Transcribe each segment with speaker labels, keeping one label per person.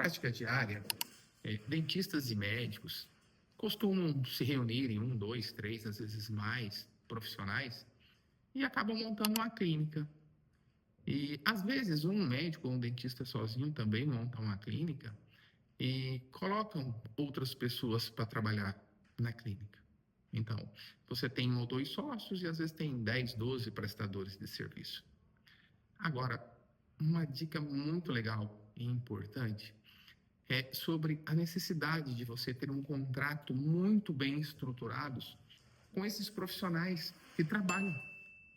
Speaker 1: prática diária, dentistas e médicos costumam se reunirem, um, dois, três, às vezes mais profissionais, e acabam montando uma clínica. E, às vezes, um médico ou um dentista sozinho também monta uma clínica e colocam outras pessoas para trabalhar na clínica. Então, você tem um ou dois sócios e, às vezes, tem 10, 12 prestadores de serviço. Agora, uma dica muito legal e importante é sobre a necessidade de você ter um contrato muito bem estruturado com esses profissionais que trabalham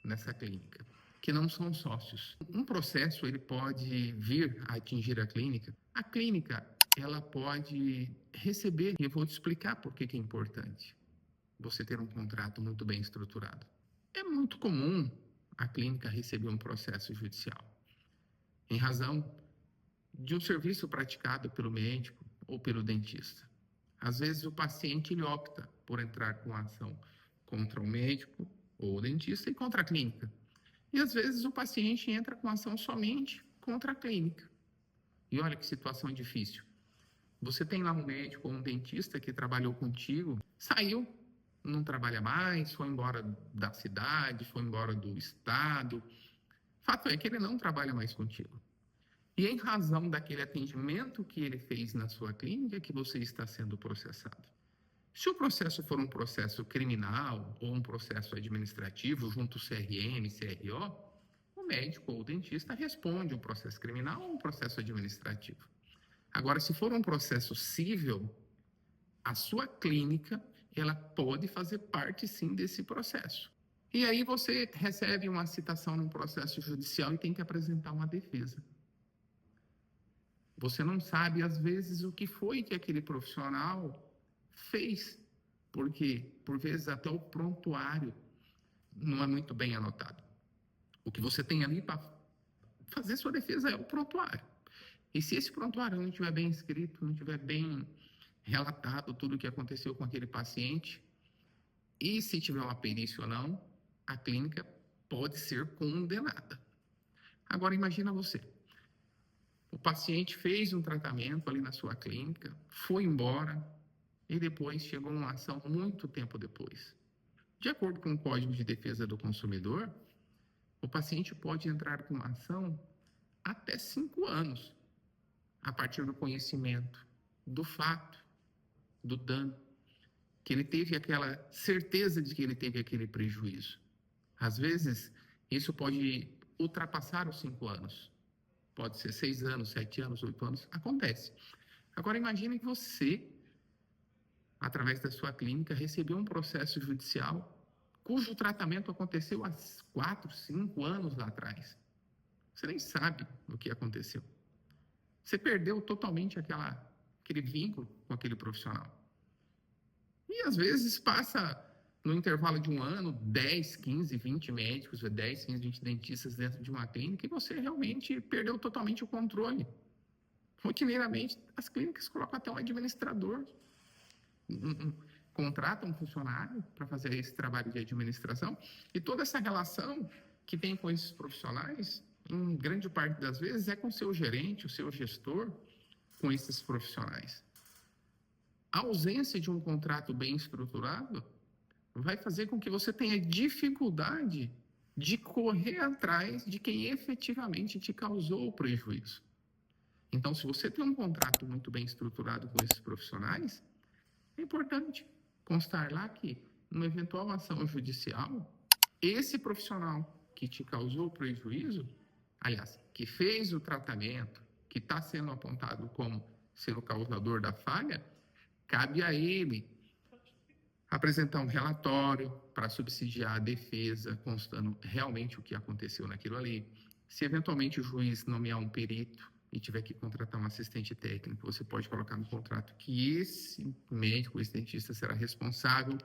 Speaker 1: nessa clínica, que não são sócios. Um processo ele pode vir a atingir a clínica. A clínica ela pode receber, e eu vou te explicar por que é importante você ter um contrato muito bem estruturado. É muito comum a clínica receber um processo judicial em razão de um serviço praticado pelo médico ou pelo dentista. Às vezes o paciente ele opta por entrar com a ação contra o médico ou o dentista e contra a clínica. E às vezes o paciente entra com ação somente contra a clínica. E olha que situação difícil. Você tem lá um médico ou um dentista que trabalhou contigo, saiu, não trabalha mais, foi embora da cidade, foi embora do estado. Fato é que ele não trabalha mais contigo. E em razão daquele atendimento que ele fez na sua clínica que você está sendo processado. Se o processo for um processo criminal ou um processo administrativo junto ao CRM, CRO, o médico ou o dentista responde um processo criminal ou um processo administrativo. Agora, se for um processo civil, a sua clínica ela pode fazer parte sim desse processo. E aí você recebe uma citação num processo judicial e tem que apresentar uma defesa. Você não sabe, às vezes, o que foi que aquele profissional fez, porque, por vezes, até o prontuário não é muito bem anotado. O que você tem ali para fazer sua defesa é o prontuário. E se esse prontuário não estiver bem escrito, não estiver bem relatado tudo o que aconteceu com aquele paciente, e se tiver uma perícia ou não, a clínica pode ser condenada. Agora, imagina você. O paciente fez um tratamento ali na sua clínica, foi embora e depois chegou uma ação muito tempo depois. De acordo com o Código de Defesa do Consumidor, o paciente pode entrar com uma ação até 5 anos, a partir do conhecimento do fato, do dano, que ele teve aquela certeza de que ele teve aquele prejuízo. Às vezes, isso pode ultrapassar os 5 anos. Pode ser 6 anos, 7 anos, 8 anos, acontece. Agora imagine que você, através da sua clínica, recebeu um processo judicial cujo tratamento aconteceu há 4, 5 anos lá atrás. Você nem sabe o que aconteceu. Você perdeu totalmente aquele vínculo com aquele profissional. E às vezes passa, no intervalo de um ano, 10, 15, 20 médicos, 10, 15, 20 dentistas dentro de uma clínica e você realmente perdeu totalmente o controle. Rotineiramente, as clínicas colocam até um administrador, contratam um funcionário para fazer esse trabalho de administração e toda essa relação que tem com esses profissionais, em grande parte das vezes, é com o seu gerente, o seu gestor, com esses profissionais. A ausência de um contrato bem estruturado vai fazer com que você tenha dificuldade de correr atrás de quem efetivamente te causou o prejuízo. Então, se você tem um contrato muito bem estruturado com esses profissionais, é importante constar lá que, numa eventual ação judicial, esse profissional que te causou o prejuízo, aliás, que fez o tratamento, que está sendo apontado como ser o causador da falha, cabe a ele apresentar um relatório para subsidiar a defesa, constando realmente o que aconteceu naquilo ali. Se eventualmente o juiz nomear um perito e tiver que contratar um assistente técnico, você pode colocar no contrato que esse médico, esse dentista, será responsável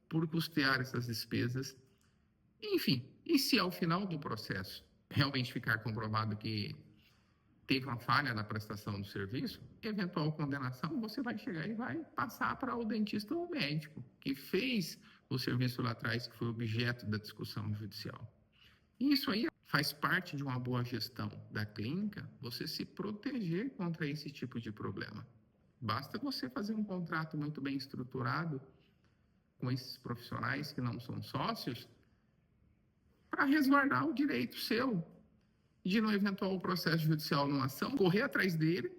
Speaker 1: por custear essas despesas. Enfim, e se ao final do processo realmente ficar comprovado que teve uma falha na prestação do serviço, eventual condenação, você vai chegar e vai passar para o dentista ou o médico que fez o serviço lá atrás, que foi objeto da discussão judicial. E isso aí faz parte de uma boa gestão da clínica você se proteger contra esse tipo de problema. Basta você fazer um contrato muito bem estruturado com esses profissionais que não são sócios para resguardar o direito seu de, no eventual processo judicial numa ação, correr atrás dele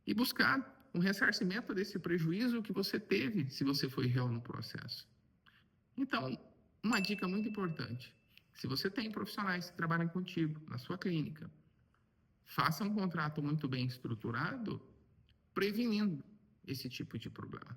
Speaker 1: e buscar um ressarcimento desse prejuízo que você teve se você foi réu no processo. Então, uma dica muito importante: se você tem profissionais que trabalham contigo na sua clínica, faça um contrato muito bem estruturado, prevenindo esse tipo de problema.